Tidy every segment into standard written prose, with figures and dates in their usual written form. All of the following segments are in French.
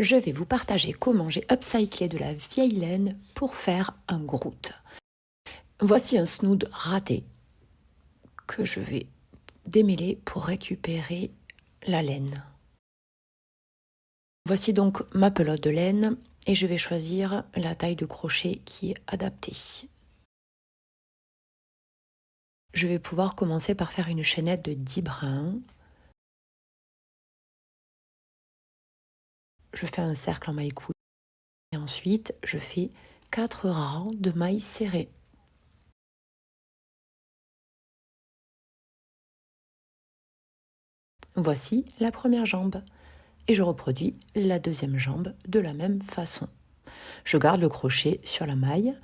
je vais vous partager comment j'ai upcyclé de la vieille laine pour faire un grout. Voici un snood raté que je vais démêler pour récupérer la laine. Voici donc ma pelote de laine et je vais choisir la taille de crochet qui est adaptée. Je vais pouvoir commencer par faire une chaînette de 10 brins. Je fais un cercle en maille coulée et ensuite je fais 4 rangs de mailles serrées. Voici la première jambe et je reproduis la deuxième jambe de la même façon. Je garde le crochet sur la maille.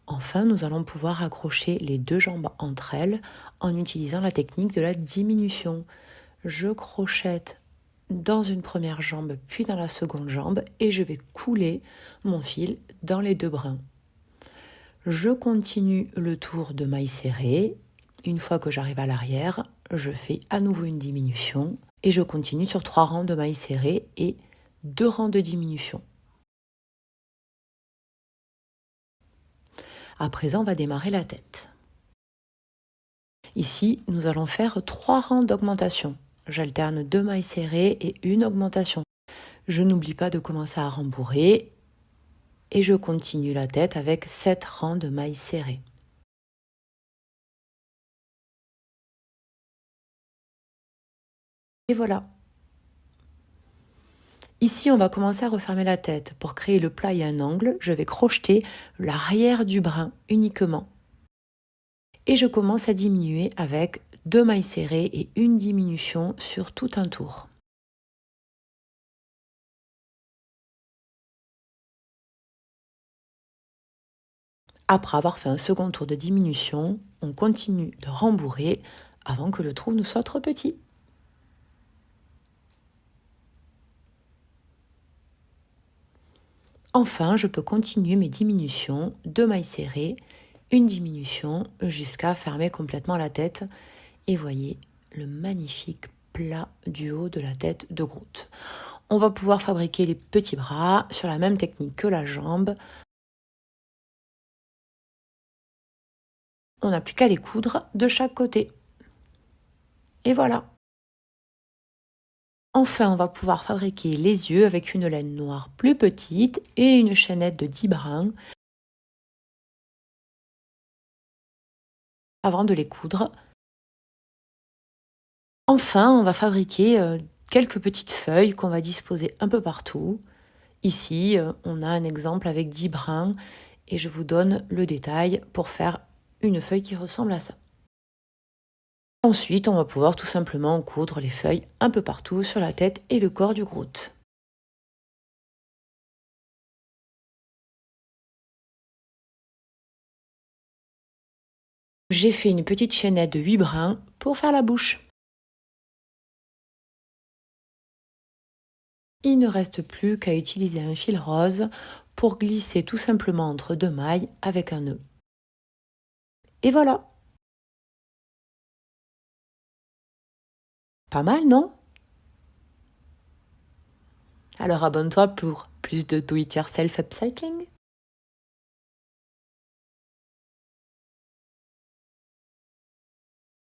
Enfin, nous allons pouvoir accrocher les deux jambes entre elles en utilisant la technique de la diminution. Je crochette dans une première jambe puis dans la seconde jambe et je vais couler mon fil dans les deux brins. Je continue le tour de maille serrée. Une fois que j'arrive à l'arrière, je fais à nouveau une diminution et je continue sur 3 rangs de maille serrée et 2 rangs de diminution. À présent, on va démarrer la tête. Ici, nous allons faire 3 rangs d'augmentation. J'alterne 2 mailles serrées et une augmentation. Je n'oublie pas de commencer à rembourrer et je continue la tête avec 7 rangs de mailles serrées. Et voilà. Ici, on va commencer à refermer la tête. Pour créer le plat et un angle, je vais crocheter l'arrière du brin uniquement. Et je commence à diminuer avec 2 mailles serrées et une diminution sur tout un tour. Après avoir fait un second tour de diminution, on continue de rembourrer avant que le trou ne soit trop petit. Enfin, je peux continuer mes diminutions, 2 mailles serrées, une diminution jusqu'à fermer complètement la tête. Et voyez le magnifique plat du haut de la tête de grout. On va pouvoir fabriquer les petits bras sur la même technique que la jambe. On n'a plus qu'à les coudre de chaque côté. Et voilà. Enfin, on va pouvoir fabriquer les yeux avec une laine noire plus petite et une chaînette de 10 brins avant de les coudre. Enfin, on va fabriquer quelques petites feuilles qu'on va disposer un peu partout. Ici, on a un exemple avec 10 brins et je vous donne le détail pour faire une feuille qui ressemble à ça. Ensuite, on va pouvoir tout simplement coudre les feuilles un peu partout sur la tête et le corps du grout. J'ai fait une petite chaînette de 8 brins pour faire la bouche. Il ne reste plus qu'à utiliser un fil rose pour glisser tout simplement entre 2 mailles avec un nœud. Et voilà! Pas mal, non? Alors abonne-toi pour plus de do it yourself upcycling.